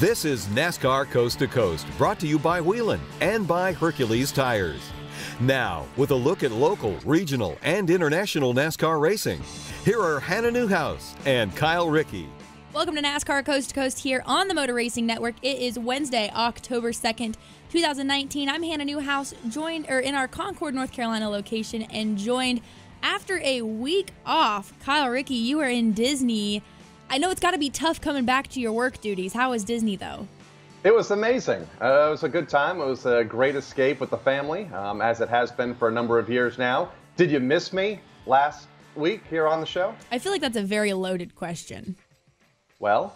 This is NASCAR Coast to Coast, brought to you by Whelen and by Hercules Tires. Now, with a look at local, regional, and international NASCAR racing, here are Hannah Newhouse and Kyle RIckey. Welcome to NASCAR Coast to Coast here on the Motor Racing Network. It is Wednesday, October 2nd, 2019. I'm Hannah Newhouse, joined in our Concord, North Carolina location, and joined after a week off. Kyle RIckey, you are in Disney. I know it's got to be tough coming back to your work duties. How was Disney, though? It was amazing. It was a good time. It was a great escape with the family, as it has been for a number of years now. Did you miss me last week here on the show? I feel like that's a very loaded question. Well?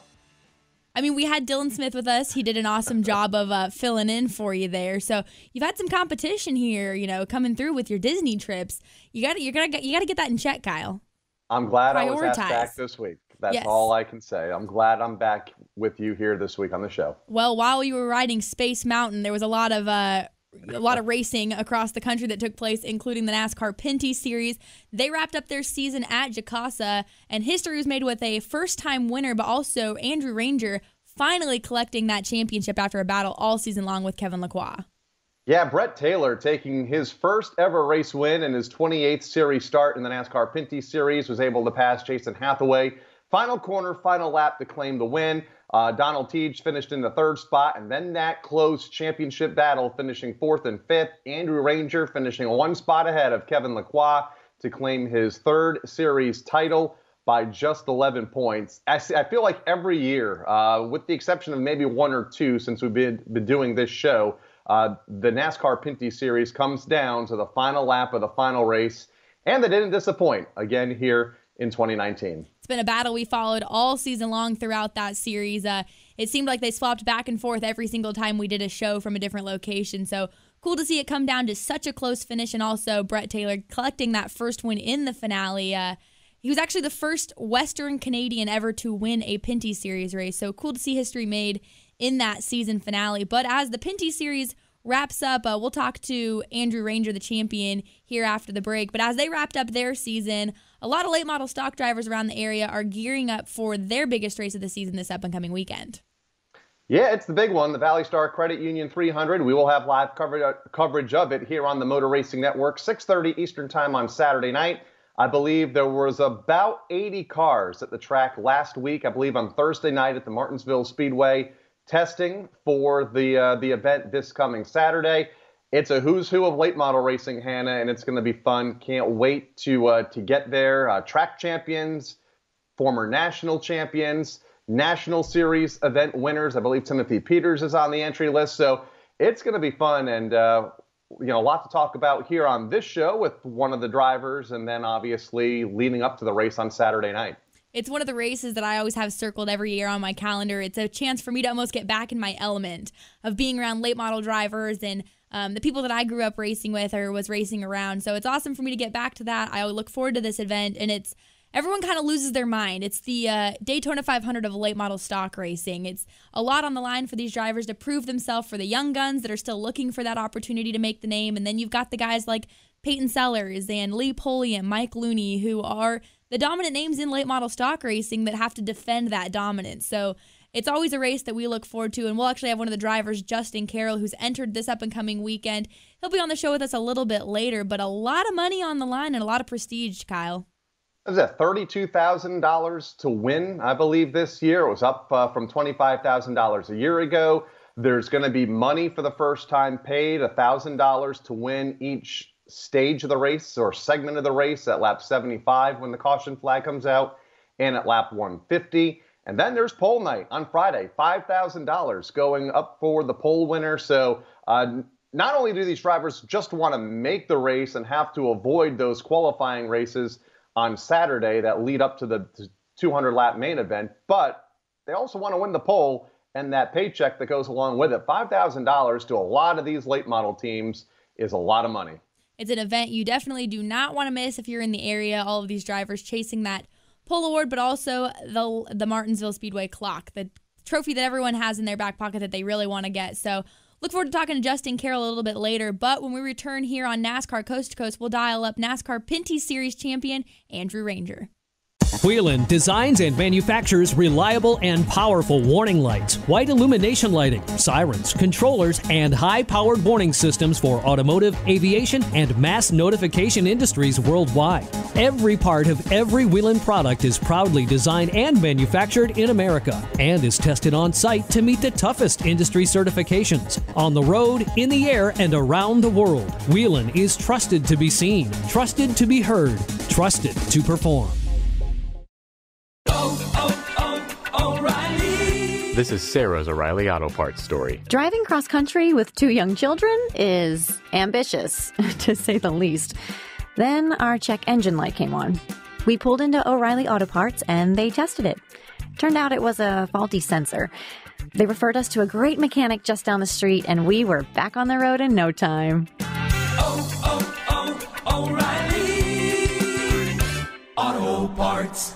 I mean, we had Dylan Smith with us. He did an awesome job of filling in for you there. So you've had some competition here, coming through with your Disney trips. You got to get that in check, Kyle. I'm glad I was asked back this week. That's all I can say. I'm glad I'm back with you here this week on the show. Well, while you were riding Space Mountain, there was a lot of racing across the country that took place, including the NASCAR Pinty Series. They wrapped up their season at Jacasa, and history was made with a first-time winner, but also Andrew Ranger finally collecting that championship after a battle all season long with Kevin Lacroix. Yeah, Brett Taylor taking his first ever race win in his 28th series start in the NASCAR Pinty Series, was able to pass Jason Hathaway. Final corner, final lap to claim the win. Donald Teague finished in the third spot, and then that close championship battle, finishing fourth and fifth. Andrew Ranger finishing one spot ahead of Kevin Lacroix to claim his third series title by just 11 points. I feel like every year, with the exception of maybe one or two since we've been doing this show, the NASCAR Pinty Series comes down to the final lap of the final race, and they didn't disappoint again here in 2019. It's been a battle we followed all season long throughout that series. It seemed like they swapped back and forth every single time we did a show from a different location. So cool to see it come down to such a close finish, and also Brett Taylor collecting that first win in the finale. He was actually the first Western Canadian ever to win a Pinty Series race. So cool to see history made in that season finale. But as the Pinty Series wraps up, we'll talk to Andrew Ranger, the champion, here after the break. But as they wrapped up their season, a lot of late model stock drivers around the area are gearing up for their biggest race of the season this up-and-coming weekend. Yeah, it's the big one, the ValleyStar Credit Union 300. We will have live coverage of it here on the Motor Racing Network, 6:30 Eastern Time on Saturday night. I believe there was about 80 cars at the track last week, I believe on Thursday night at the Martinsville Speedway, testing for the event this coming Saturday. It's a who's who of late model racing, Hannah, and it's going to be fun. Can't wait to get there. Track champions, former national champions, National Series event winners. I believe Timothy Peters is on the entry list, so it's going to be fun, and a lot to talk about here on this show with one of the drivers, and then obviously leading up to the race on Saturday night. It's one of the races that I always have circled every year on my calendar. It's a chance for me to almost get back in my element of being around late model drivers and the people that I grew up racing with or was racing around. So it's awesome for me to get back to that. I look forward to this event, and everyone kind of loses their mind. It's the Daytona 500 of late model stock racing. It's a lot on the line for these drivers to prove themselves, for the young guns that are still looking for that opportunity to make the name. And then you've got the guys like Peyton Sellers and Lee Poley and Mike Looney, who are the dominant names in late model stock racing that have to defend that dominance. So it's always a race that we look forward to, and we'll actually have one of the drivers, Justin Carroll, who's entered this up-and-coming weekend. He'll be on the show with us a little bit later, but a lot of money on the line and a lot of prestige, Kyle. Was that $32,000 to win, I believe, this year? It was up from $25,000 a year ago. There's going to be money for the first time paid, $1,000 to win each stage of the race or segment of the race at lap 75 when the caution flag comes out, and at lap 150. And then there's pole night on Friday, $5,000 going up for the pole winner. So not only do these drivers just want to make the race and have to avoid those qualifying races on Saturday that lead up to the 200-lap main event, but they also want to win the pole and that paycheck that goes along with it. $5,000 to a lot of these late model teams is a lot of money. It's an event you definitely do not want to miss if you're in the area. All of these drivers chasing that pole award, but also the Martinsville Speedway clock, the trophy that everyone has in their back pocket that they really want to get. So look forward to talking to Justin Carroll a little bit later. But when we return here on NASCAR Coast to Coast, we'll dial up NASCAR Pinty Series champion Andrew Ranger. Whelen designs and manufactures reliable and powerful warning lights, white illumination lighting, sirens, controllers, and high-powered warning systems for automotive, aviation, and mass notification industries worldwide. Every part of every Whelen product is proudly designed and manufactured in America and is tested on site to meet the toughest industry certifications. On the road, in the air, and around the world, Whelen is trusted to be seen, trusted to be heard, trusted to perform. O'Reilly. This is Sarah's O'Reilly Auto Parts story. Driving cross country with 2 young children is ambitious, to say the least. Then our check engine light came on. We pulled into O'Reilly Auto Parts and they tested it. Turned out it was a faulty sensor. They referred us to a great mechanic just down the street and we were back on the road in no time. O'Reilly Auto Parts.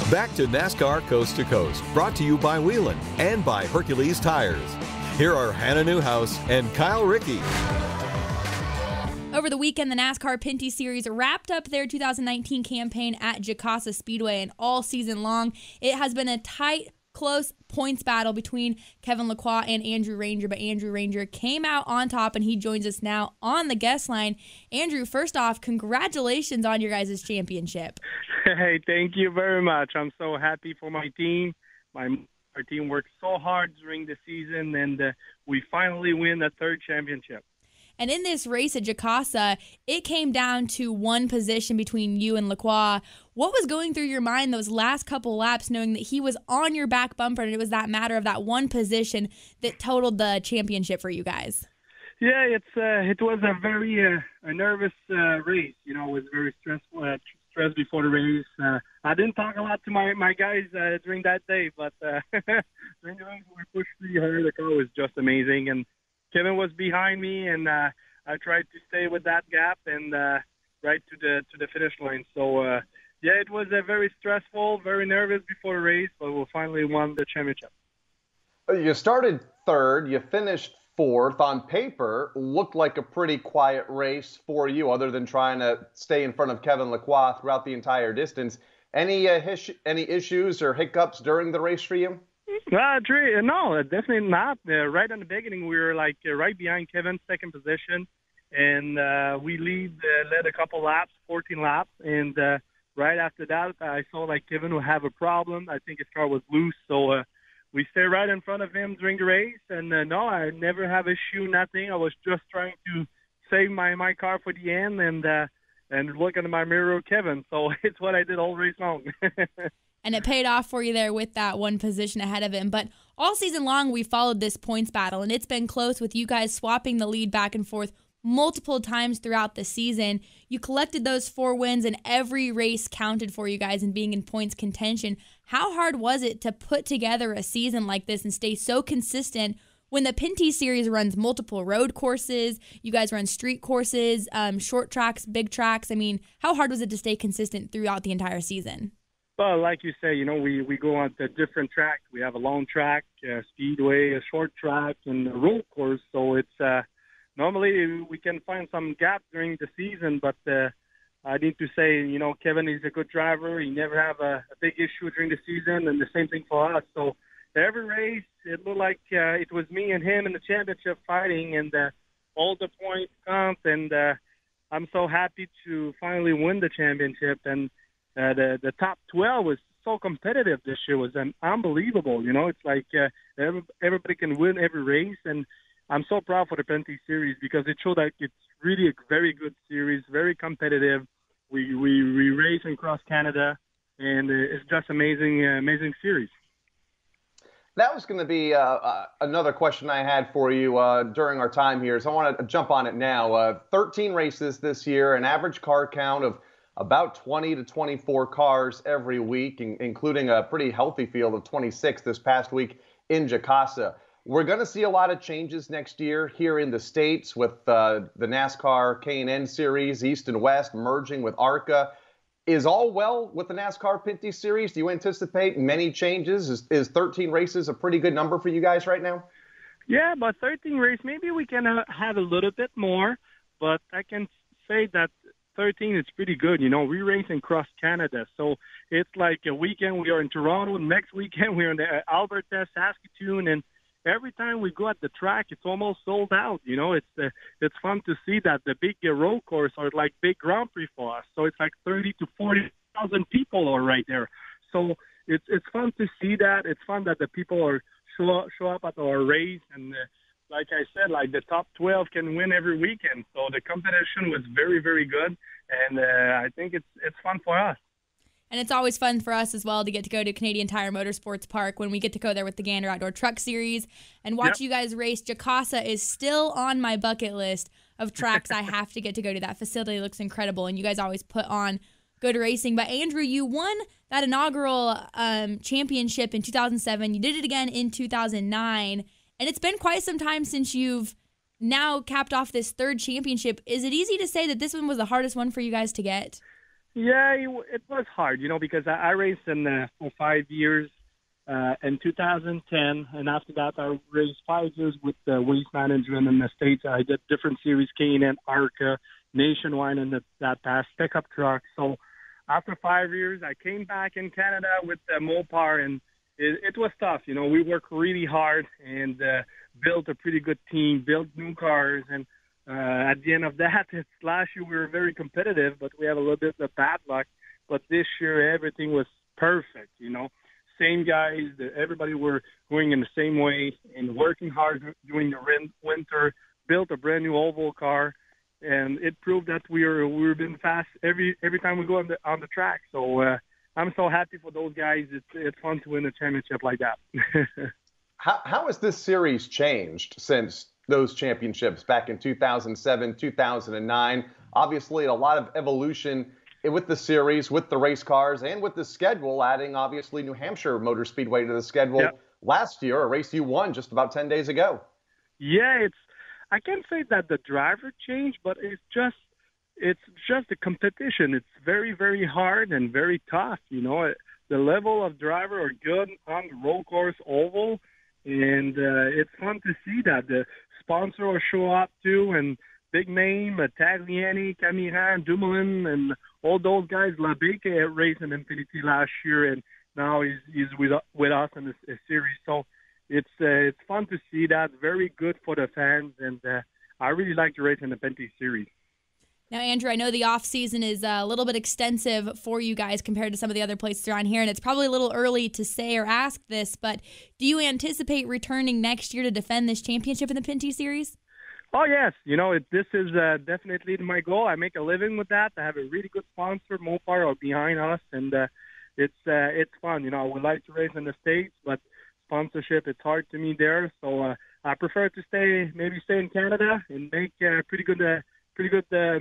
Back to NASCAR Coast to Coast, brought to you by Whelen and by Hercules Tires. Here are Hannah Newhouse and Kyle RIckey. Over the weekend, the NASCAR Pinty Series wrapped up their 2019 campaign at Jacasa Speedway, and all season long, it has been a tight, close points battle between Kevin Lacroix and Andrew Ranger, but Andrew Ranger came out on top, and he joins us now on the guest line. Andrew, first off, congratulations on your guys' championship. Hey, thank you very much. I'm so happy for my team. Our team worked so hard during the season, and we finally win the 3rd championship. And in this race at Jacasa, it came down to one position between you and Lacroix. What was going through your mind those last couple laps, knowing that he was on your back bumper, and it was that matter of that one position that totaled the championship for you guys? Yeah, it was a very a nervous race. You know, it was very stressful. Stress before the race. I didn't talk a lot to my guys during that day, but during the race we pushed pretty hard. The car was just amazing, and Kevin was behind me, and I tried to stay with that gap and right to the finish line. So yeah, it was very stressful, very nervous before the race, but we finally won the championship. You started 3rd, you finished 4th. On paper, looked like a pretty quiet race for you, other than trying to stay in front of Kevin Lacroix throughout the entire distance. Any issues or hiccups during the race for you? No, definitely not. Right in the beginning, we were like right behind Kevin, 2nd position, and we led a couple laps, 14 laps, and right after that, I saw like Kevin would have a problem. I think his car was loose, so we stayed right in front of him during the race, and no, I never have issue, nothing. I was just trying to save my car for the end and look into my mirror, Kevin. So it's what I did all race long. And it paid off for you there with that one position ahead of him. But all season long, we followed this points battle, and it's been close with you guys swapping the lead back and forth multiple times throughout the season. You collected those 4 wins, and every race counted for you guys in being in points contention. How hard was it to put together a season like this and stay so consistent when the Pinty Series runs multiple road courses, you guys run street courses, short tracks, big tracks? I mean, how hard was it to stay consistent throughout the entire season? Well, like you say, you know, we go on the different tracks. We have a long track, speedway, a short track, and a road course. So it's normally we can find some gaps during the season, but I need to say, you know, Kevin is a good driver. He never have a big issue during the season, and the same thing for us. So every race, it looked like it was me and him in the championship fighting, and all the points count. And I'm so happy to finally win the championship. And the top 12 was so competitive this year. It was unbelievable. You know, it's like everybody can win every race, and I'm so proud for the Pinty Series because it showed that it's really a very good series, very competitive. We race across Canada, and it's just amazing series. That was going to be another question I had for you during our time here, so I want to jump on it now. 13 races this year, an average car count of about 20 to 24 cars every week, including a pretty healthy field of 26 this past week in Jacasa. We're going to see a lot of changes next year here in the States with the NASCAR K&N Series, East and West, merging with ARCA. Is all well with the NASCAR Pinty Series? Do you anticipate many changes? Is 13 races a pretty good number for you guys right now? Yeah, but 13 races, maybe we can have a little bit more, but I can say that 13, it's pretty good. You know, we race across Canada. So it's like a weekend we are in Toronto. Next weekend we're in the Alberta, Saskatoon. And every time we go at the track, it's almost sold out. You know, it's fun to see that the big road course are like big Grand Prix for us. So it's like 30 to 40,000 people are right there. So it's fun to see that. It's fun that the people are show up at our race. And like I said, like the top 12 can win every weekend. So the competition was very, very good. And I think it's fun for us. And it's always fun for us as well to get to go to Canadian Tire Motorsports Park when we get to go there with the Gander Outdoor Truck Series and watch you guys race. Jacasa is still on my bucket list of tracks I have to get to go to. That facility looks incredible, and you guys always put on good racing. But Andrew, you won that inaugural championship in 2007. You did it again in 2009, and it's been quite some time since you've now capped off this third championship. Is it easy to say that this one was the hardest one for you guys to get? Yeah, it was hard, you know, because I raced for 5 years in 2010, and after that I raced 5 years with Waste Management in the States. I did different series, K&N, ARCA, Nationwide, and that past pickup truck. So after 5 years, I came back in Canada with Mopar, and it was tough. You know, we worked really hard and built a pretty good team, built new cars, and at the end of that, last year we were very competitive, but we had a little bit of bad luck. But this year, everything was perfect, you know. Same guys, everybody were going in the same way and working hard during the winter, built a brand new oval car, and it proved that we were being fast every time we go on the track. So I'm so happy for those guys. It's fun to win a championship like that. How has this series changed since those championships back in 2007, 2009? Obviously, a lot of evolution with the series, with the race cars, and with the schedule, adding obviously New Hampshire Motor Speedway to the schedule last year, a race you won just about 10 days ago. Yeah, I can't say that the driver changed, but it's just the competition. It's very, very hard and very tough. You know, the level of driver are good on the road course oval, and it's fun to see that the sponsor will show up too, and big name, Tagliani, Camiran, Dumoulin, and all those guys. Labeke racing in Pinty last year, and now he's with us in this series. So it's fun to see that. Very good for the fans, and I really like to race in the Pinty series. Now, Andrew, I know the off-season is a little bit extensive for you guys compared to some of the other places around here, and it's probably a little early to say or ask this, but do you anticipate returning next year to defend this championship in the Pinty Series? Oh, yes. You know, this is definitely my goal. I make a living with that. I have a really good sponsor, Mopar, are behind us, and it's fun. You know, I would like to race in the States, but sponsorship, it's hard to me there, so I prefer to stay in Canada and make pretty good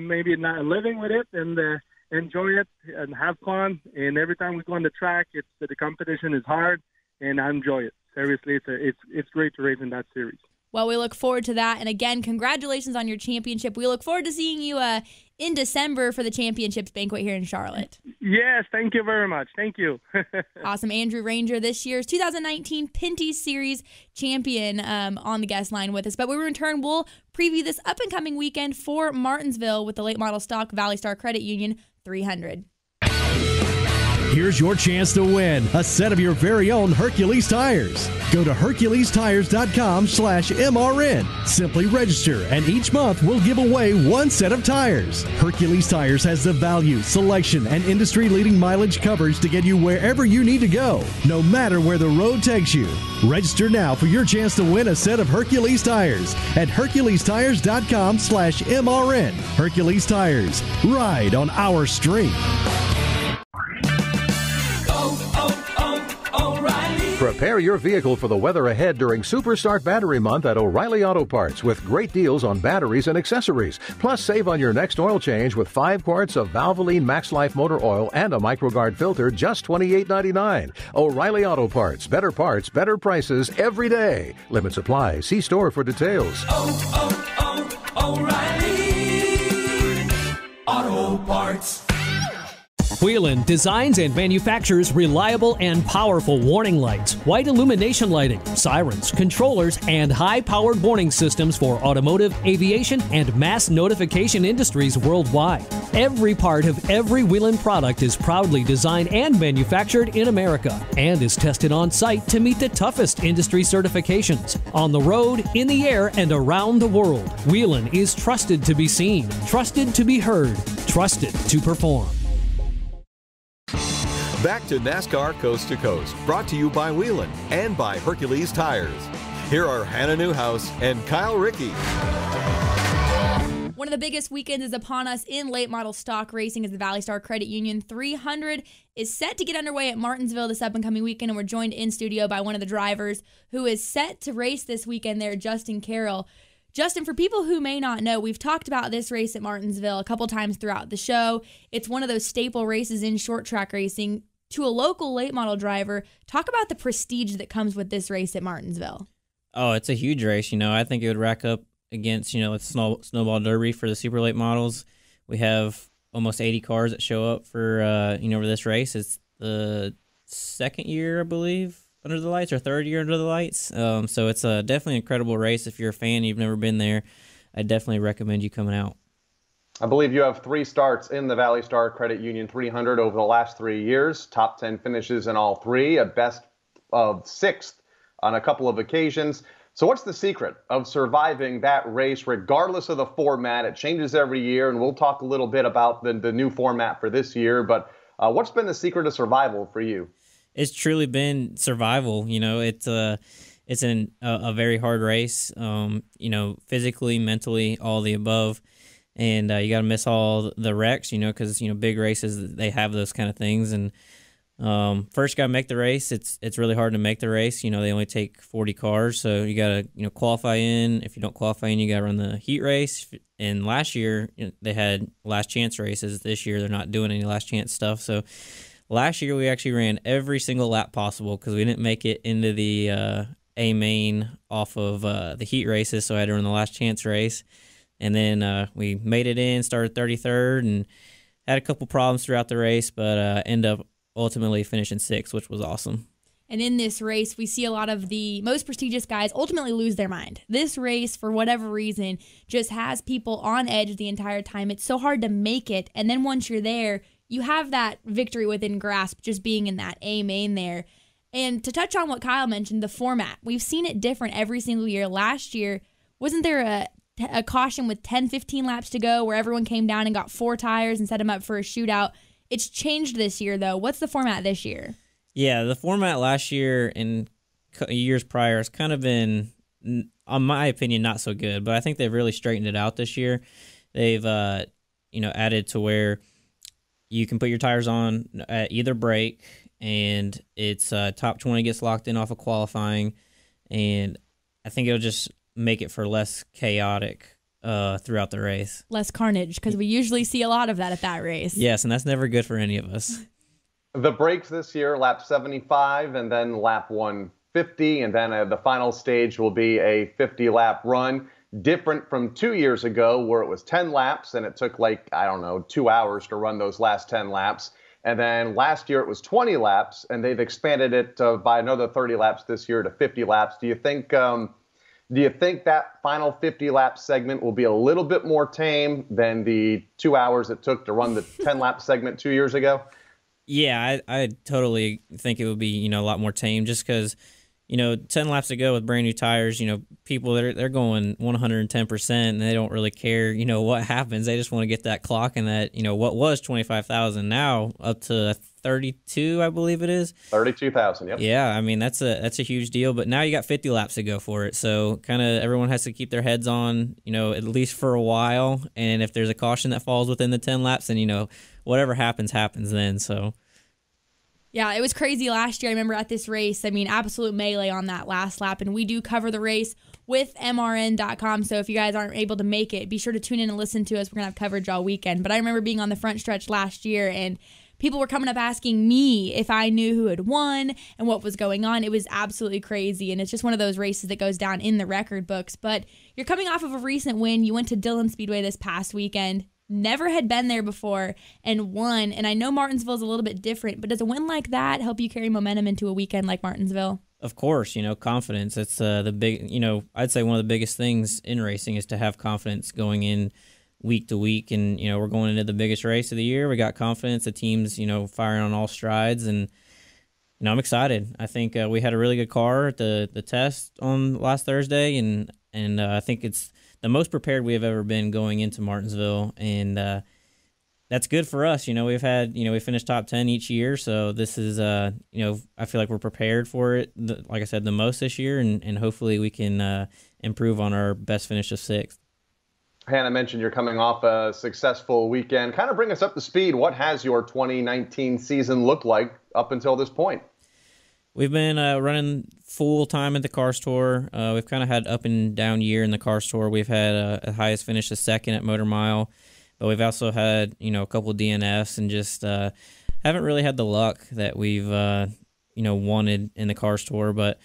maybe not living with it and enjoy it and have fun. And every time we go on the track, the competition is hard, and I enjoy it. Seriously, it's great to race in that series. Well, we look forward to that. And again, congratulations on your championship. We look forward to seeing you in December for the championships banquet here in Charlotte. Yes, thank you very much. Thank you. Awesome. Andrew Ranger, this year's 2019 Pinty Series champion on the guest line with us. But we return, we'll preview this up-and-coming weekend for Martinsville with the late model stock ValleyStar Credit Union 300. Here's your chance to win a set of your very own Hercules tires. Go to HerculesTires.com/MRN. Simply register, and each month we'll give away one set of tires. Hercules Tires has the value, selection, and industry-leading mileage coverage to get you wherever you need to go, no matter where the road takes you. Register now for your chance to win a set of Hercules tires at HerculesTires.com/MRN. Hercules Tires. Ride on our street. Prepare your vehicle for the weather ahead during Superstart Battery Month at O'Reilly Auto Parts with great deals on batteries and accessories. Plus, save on your next oil change with 5 quarts of Valvoline Max Life motor oil and a MicroGuard filter, just $28.99. O'Reilly Auto Parts. Better parts, better prices every day. Limit supply. See store for details. O'Reilly Auto Parts. Whelen designs and manufactures reliable and powerful warning lights, white illumination lighting, sirens, controllers, and high-powered warning systems for automotive, aviation, and mass notification industries worldwide. Every part of every Whelen product is proudly designed and manufactured in America and is tested on site to meet the toughest industry certifications. On the road, in the air, and around the world, Whelen is trusted to be seen, trusted to be heard, trusted to perform. Back to NASCAR Coast to Coast, brought to you by Whelen and by Hercules Tires. Here are Hannah Newhouse and Kyle RIckey. One of the biggest weekends is upon us in late model stock racing as the ValleyStar Credit Union 300 is set to get underway at Martinsville this up-and-coming weekend, and we're joined in studio by one of the drivers who is set to race this weekend there, Justin Carroll. Justin, for people who may not know, we've talked about this race at Martinsville a couple times throughout the show. It's one of those staple races in short track racing. To a local late model driver, talk about the prestige that comes with this race at Martinsville. Oh, it's a huge race. I think it would rack up against, like Snowball Derby for the super late models. We have almost 80 cars that show up for, for this race. It's the second year, I believe, under the lights, or third year under the lights. So it's definitely an incredible race. If you're a fan, you've never been there, I definitely recommend you coming out. I believe you have 3 starts in the ValleyStar Credit Union 300 over the last 3 years, top 10 finishes in all 3, a best of 6th on a couple of occasions. So what's the secret of surviving that race, regardless of the format? It changes every year, and we'll talk a little bit about the new format for this year. But what's been the secret of survival for you? It's truly been survival. It's a very hard race, physically, mentally, all the above. And you got to miss all the wrecks, because, big races, they have those kind of things. And first got to make the race. It's really hard to make the race. They only take 40 cars. So you got to, qualify in. If you don't qualify in, you got to run the heat race. And last year, they had last chance races. This year, they're not doing any last chance stuff. So last year, we actually ran every single lap possible because we didn't make it into the A main off of the heat races. So I had to run the last chance race. And then we made it in, started 33rd, and had a couple problems throughout the race, but ended up ultimately finishing 6th, which was awesome. And in this race, we see a lot of the most prestigious guys ultimately lose their mind. This race, for whatever reason, just has people on edge the entire time. It's so hard to make it, and then once you're there, you have that victory within grasp just being in that A main there. And to touch on what Kyle mentioned, the format. We've seen it different every single year. Last year, wasn't there a caution with 10, 15 laps to go where everyone came down and got 4 tires and set them up for a shootout? It's changed this year, though. What's the format this year? Yeah, the format last year and years prior has kind of been, in my opinion, not so good. But I think they've really straightened it out this year. They've, added to where you can put your tires on at either break, and it's top 20 gets locked in off of qualifying. And I think it'll just make it for less chaotic throughout the race. Less carnage, because we usually see a lot of that at that race. Yes, and that's never good for any of us. The breaks this year, lap 75 and then lap 150, and then the final stage will be a 50-lap run. Different from 2 years ago where it was 10 laps and it took 2 hours to run those last 10 laps. And then last year it was 20 laps, and they've expanded it by another 30 laps this year to 50 laps. Do you think that final 50-lap segment will be a little bit more tame than the 2 hours it took to run the 10-lap segment 2 years ago? Yeah, I totally think it would be, a lot more tame just because, 10 laps ago with brand new tires, people, they're going 110% and they don't really care, what happens. They just want to get that clock and that, what was 25,000 now up to 32, I believe it is. 32,000, yep. Yeah, I mean, that's a huge deal. But now you got 50 laps to go for it. So kind of everyone has to keep their heads on, at least for a while. And if there's a caution that falls within the 10 laps, then, whatever happens then. So. Yeah, it was crazy last year. I remember at this race, absolute melee on that last lap. And we do cover the race with MRN.com. So if you guys aren't able to make it, be sure to tune in and listen to us. We're going to have coverage all weekend. But I remember being on the front stretch last year, and people were coming up asking me if I knew who had won and what was going on. It was absolutely crazy. And it's just one of those races that goes down in the record books. But you're coming off of a recent win. You went to Dillon Speedway this past weekend. never had been there before and won. And I know Martinsville is a little bit different, but does a win like that help you carry momentum into a weekend like Martinsville? Of course, confidence. It's the big, I'd say one of the biggest things in racing is to have confidence going in week to week. And, we're going into the biggest race of the year. We got confidence. The team's, firing on all strides. And, I'm excited. I think we had a really good car at the test on last Thursday. And I think it's the most prepared we have ever been going into Martinsville. And, that's good for us. We've had, we finished top 10 each year. So this is, I feel like we're prepared for it, like I said, the most this year. And hopefully we can improve on our best finish of 6th. Hannah mentioned you're coming off a successful weekend. Kind of bring us up to speed. What has your 2019 season looked like up until this point? We've been running full time at the car store. We've kind of had up and down year in the car store. We've had a highest finish of 2nd at Motor Mile. But we've also had, a couple of DNFs and just haven't really had the luck that we've, wanted in the car store. But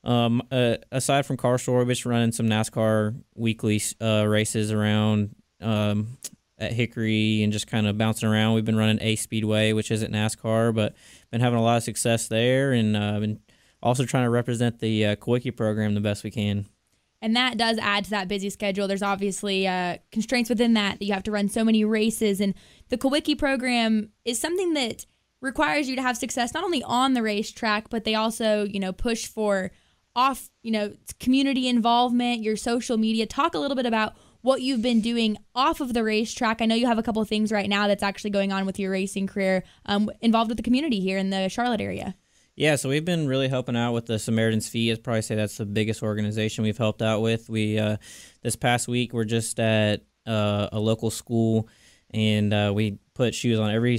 aside from car store, we've just running some NASCAR weekly races around at Hickory and just kind of bouncing around. We've been running A Speedway, which isn't NASCAR, but been having a lot of success there. And been also trying to represent the RIckey program the best we can. And that does add to that busy schedule. There's obviously constraints within that you have to run so many races. And the RIckey program is something that requires you to have success not only on the racetrack, but they also, push for community involvement, your social media. Talk a little bit about what you've been doing off of the racetrack. I know you have a couple of things right now that's actually going on with your racing career involved with the community here in the Charlotte area. Yeah, so we've been really helping out with the Samaritan's Feet. I'd probably say that's the biggest organization we've helped out with. We this past week we're just at a local school, and we put shoes on every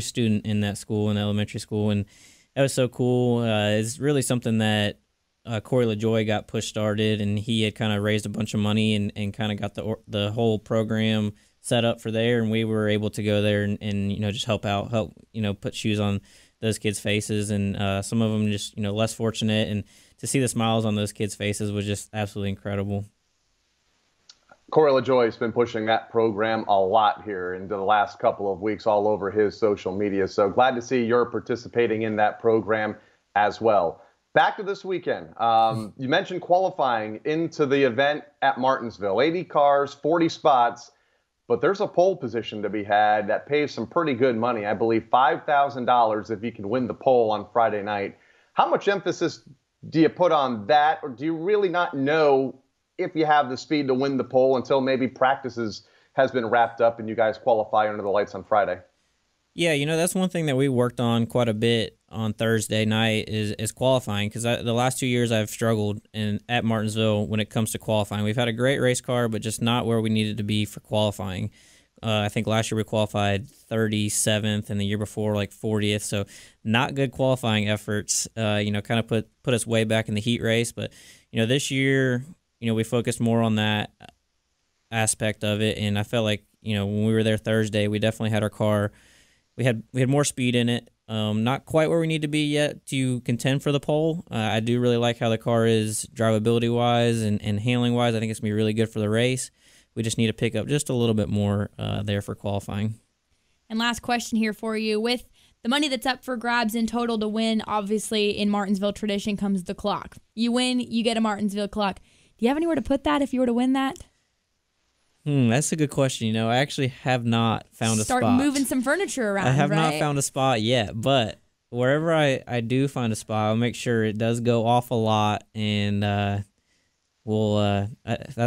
student in that school, in the elementary school, and that was so cool. It's really something that Corey LaJoy got push started, and he had kind of raised a bunch of money and kind of got the whole program set up for there, and we were able to go there and just help put shoes on those kids' faces, and some of them just less fortunate, and to see the smiles on those kids' faces was just absolutely incredible. Corey LaJoy has been pushing that program a lot here into the last couple of weeks all over his social media. So glad to see you're participating in that program as well. Back to this weekend. You mentioned qualifying into the event at Martinsville. 80 cars, 40 spots. But there's a pole position to be had that pays some pretty good money. I believe $5,000 if you can win the pole on Friday night. How much emphasis do you put on that? Or do you really not know if you have the speed to win the pole until maybe practices has been wrapped up and you guys qualify under the lights on Friday? Yeah, that's one thing that we worked on quite a bit on Thursday night is qualifying, because the last 2 years I've struggled at Martinsville when it comes to qualifying. We've had a great race car, but just not where we needed to be for qualifying. I think last year we qualified 37th, and the year before like 40th, so not good qualifying efforts. Kind of put us way back in the heat race. But this year, we focused more on that aspect of it, and I felt like when we were there Thursday, we definitely had our car. We had more speed in it. Not quite where we need to be yet to contend for the pole. I do really like how the car is drivability-wise and handling-wise. I think it's going to be really good for the race. We just need to pick up just a little bit more there for qualifying. And last question here for you. With the money that's up for grabs in total to win, obviously in Martinsville tradition comes the clock. You win, you get a Martinsville clock. Do you have anywhere to put that if you were to win that? That's a good question. I actually have not found a spot. Start moving some furniture around, I have right? not found a spot yet, but wherever I do find a spot, I'll make sure it does go off a lot, and that'll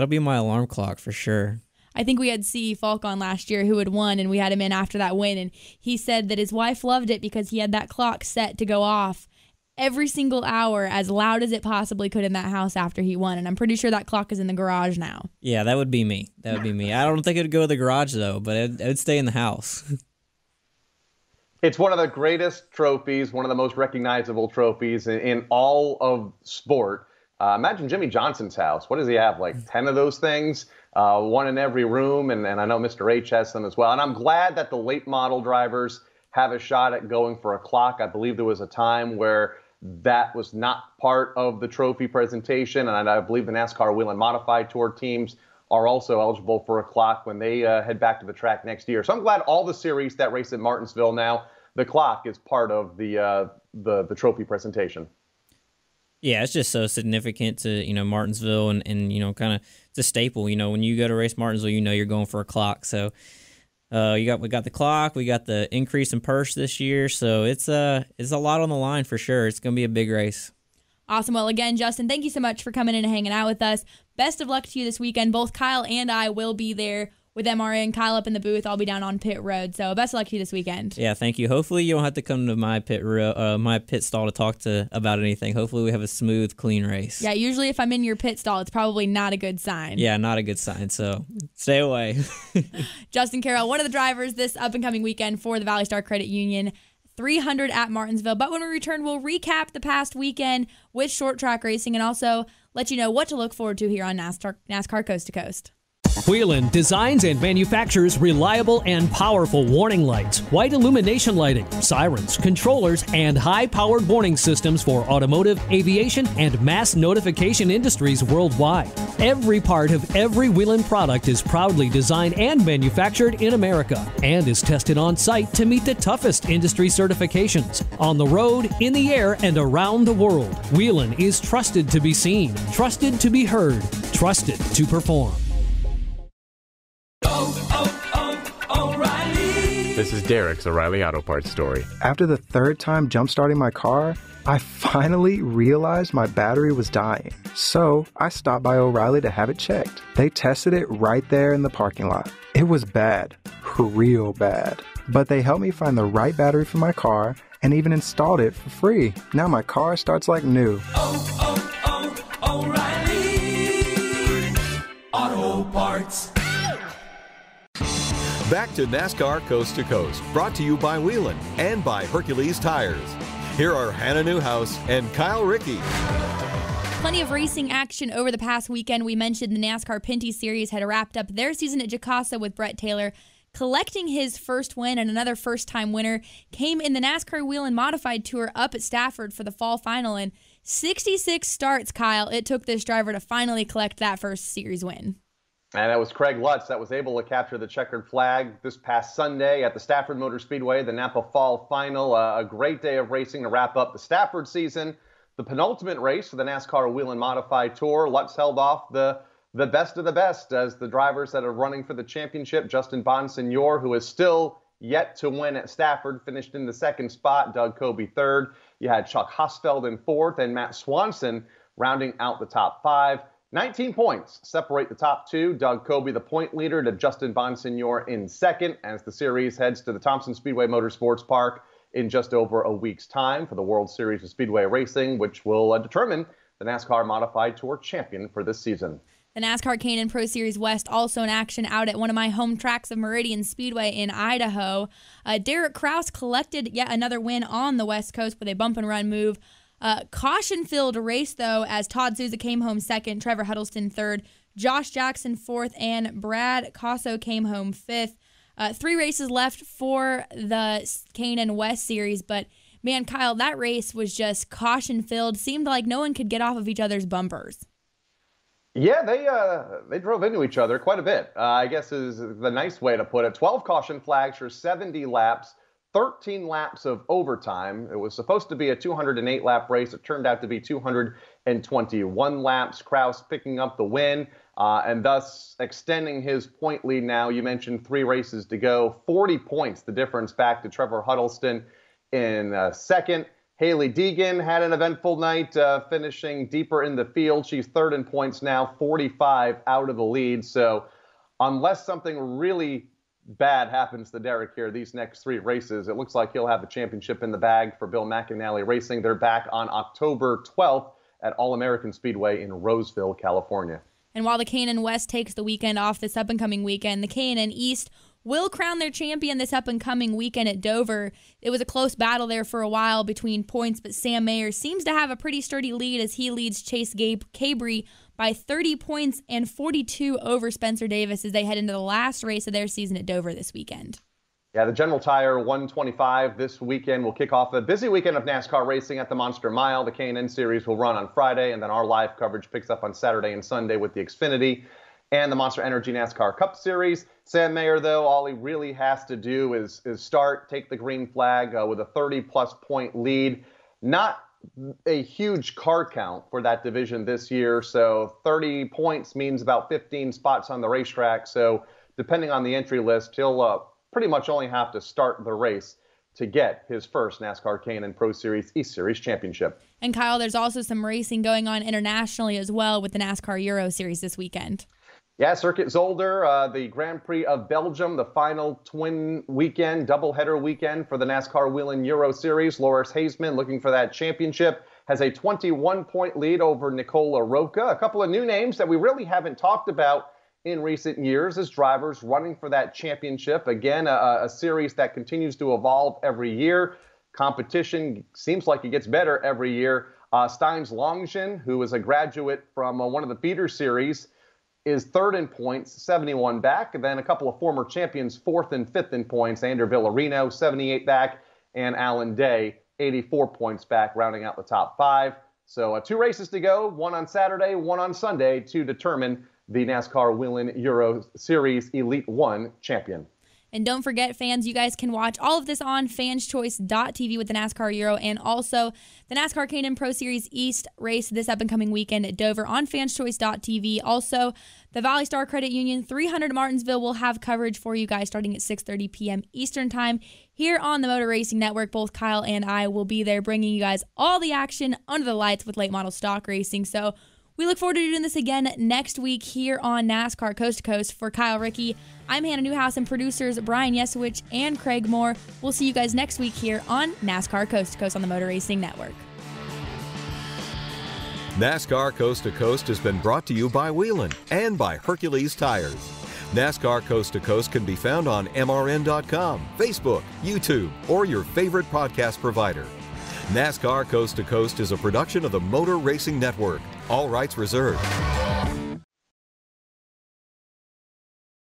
be my alarm clock for sure. I think we had C. Falk on last year who had won, and we had him in after that win, and he said that his wife loved it because he had that clock set to go off every single hour as loud as it possibly could in that house after he won. And I'm pretty sure that clock is in the garage now. Yeah, that would be me. I don't think it would go to the garage, though, but it would stay in the house. It's one of the greatest trophies, one of the most recognizable trophies in all of sport. Imagine Jimmy Johnson's house. What does he have, like 10 of those things? One in every room, and I know Mr. H has them as well. And I'm glad that the late model drivers have a shot at going for a clock. I believe there was a time where that was not part of the trophy presentation, and I believe the NASCAR Wheel and Modified Tour teams are also eligible for a clock when they head back to the track next year. So I'm glad all the series that race at Martinsville now, the clock is part of the trophy presentation. Yeah, it's just so significant to, Martinsville and kind of it's a staple. When you go to race Martinsville, you're going for a clock. So we got the clock, we got the increase in purse this year. So it's a lot on the line for sure. It's going to be a big race. Awesome. Well, again, Justin, thank you so much for coming in and hanging out with us. Best of luck to you this weekend. Both Kyle and I will be there with MRN. Kyle up in the booth. I'll be down on pit road. So best of luck to you this weekend. Yeah, thank you. Hopefully you don't have to come to my pit stall to talk about anything. Hopefully we have a smooth, clean race. Yeah, usually if I'm in your pit stall, it's probably not a good sign. Yeah, not a good sign. So stay away. Justin Carroll, one of the drivers this up-and-coming weekend for the ValleyStar Credit Union. 300 at Martinsville. But when we return, we'll recap the past weekend with short track racing and also let you know what to look forward to here on NASCAR Coast to Coast. Whelen designs and manufactures reliable and powerful warning lights, white illumination lighting, sirens, controllers, and high-powered warning systems for automotive, aviation, and mass notification industries worldwide. Every part of every Whelen product is proudly designed and manufactured in America and is tested on site to meet the toughest industry certifications on the road, in the air, and around the world. Whelen is trusted to be seen, trusted to be heard, trusted to perform. This is Derek's O'Reilly Auto Parts story. After the third time jump-starting my car, I finally realized my battery was dying. So I stopped by O'Reilly to have it checked. They tested it right there in the parking lot. It was bad, real bad. But they helped me find the right battery for my car and even installed it for free. Now my car starts like new. O'Reilly Auto Parts. Back to NASCAR Coast to Coast, brought to you by Whelen and by Hercules Tires. Here are Hannah Newhouse and Kyle RIckey. Plenty of racing action over the past weekend. We mentioned the NASCAR Pinty Series had wrapped up their season at Jacasa with Brett Taylor collecting his first win, and another first-time winner came in the NASCAR Whelen Modified Tour up at Stafford for the fall final. And 66 starts, Kyle, it took this driver to finally collect that first series win. And that was Craig Lutz that was able to capture the checkered flag this past Sunday at the Stafford Motor Speedway, the Napa Fall Final. A great day of racing to wrap up the Stafford season. The penultimate race for the NASCAR Whelen Modified Tour. Lutz held off the best of the best as the drivers that are running for the championship. Justin Bonsignor, who is still yet to win at Stafford, finished in the second spot. Doug Coby third. You had Chuck Hosfeld in fourth and Matt Swanson rounding out the top five. 19 points separate the top two. Doug Coby, the point leader, to Justin Bonsignor in second as the series heads to the Thompson Speedway Motorsports Park in just over a week's time for the World Series of Speedway Racing, which will determine the NASCAR Modified Tour champion for this season. The NASCAR Can-Am Pro Series West also in action out at one of my home tracks of Meridian Speedway in Idaho. Derek Kraus collected yet another win on the West Coast with a bump-and-run move. Caution-filled race, though, as Todd Souza came home second, Trevor Huddleston third, Josh Jackson fourth, and Brad Casso came home fifth. 3 races left for the Can-Am West Series, but, man, Kyle, that race was just caution-filled. Seemed like no one could get off of each other's bumpers. Yeah, they drove into each other quite a bit, I guess is the nice way to put it. 12 caution flags for 70 laps. 13 laps of overtime. It was supposed to be a 208-lap race. It turned out to be 221 laps. Kraus picking up the win and thus extending his point lead now. You mentioned 3 races to go. 40 points, the difference back to Trevor Huddleston in second. Haley Deegan had an eventful night, finishing deeper in the field. She's third in points now, 45 out of the lead. So unless something really bad happens to Derek here these next 3 races, it looks like he'll have the championship in the bag for Bill McAnally Racing. They're back on October 12th at All-American Speedway in Roseville, California. And while the Can-Am West takes the weekend off this up-and-coming weekend, the Can-Am East will crown their champion this up-and-coming weekend at Dover. It was a close battle there for a while between points, but Sam Mayer seems to have a pretty sturdy lead as he leads Chase Cabry by 30 points and 42 over Spencer Davis as they head into the last race of their season at Dover this weekend. Yeah, the General Tire 125 this weekend will kick off a busy weekend of NASCAR racing at the Monster Mile. The K&N Series will run on Friday, and then our live coverage picks up on Saturday and Sunday with the Xfinity. and the Monster Energy NASCAR Cup Series. Sam Mayer, though, all he really has to do is start, take the green flag with a 30-plus point lead. Not a huge car count for that division this year, so 30 points means about 15 spots on the racetrack. So depending on the entry list, he'll pretty much only have to start the race to get his first NASCAR K&N Pro Series East Series championship. And Kyle, there's also some racing going on internationally as well with the NASCAR Euro Series this weekend. Yeah, Circuit Zolder, the Grand Prix of Belgium, the final twin weekend, doubleheader weekend for the NASCAR Whelen Euro Series. Loris Haseman, looking for that championship, has a 21-point lead over Nicola Roca. A couple of new names that we really haven't talked about in recent years as drivers running for that championship. Again, a series that continues to evolve every year. Competition seems like it gets better every year. Steins Longjen, who is a graduate from one of the feeder series, is third in points, 71 back. And then a couple of former champions, fourth and fifth in points. Ander Villarino, 78 back, and Alan Day, 84 points back, rounding out the top five. So 2 races to go, one on Saturday, one on Sunday, to determine the NASCAR Whelen Euro Series Elite One champion. And don't forget, fans, you guys can watch all of this on fanschoice.tv with the NASCAR Euro and also the NASCAR K&N Pro Series East race this up and coming weekend at Dover on fanschoice.tv. Also, the ValleyStar Credit Union 300 Martinsville will have coverage for you guys starting at 6:30 p.m. Eastern Time here on the Motor Racing Network. Both Kyle and I will be there bringing you guys all the action under the lights with late model stock racing. So we look forward to doing this again next week here on NASCAR Coast to Coast. For Kyle Rickey, I'm Hannah Newhouse, and producers Brian Yesowich and Craig Moore. We'll see you guys next week here on NASCAR Coast to Coast on the Motor Racing Network. NASCAR Coast to Coast has been brought to you by Whelen and by Hercules Tires. NASCAR Coast to Coast can be found on MRN.com, Facebook, YouTube, or your favorite podcast provider. NASCAR Coast to Coast is a production of the Motor Racing Network. All rights reserved.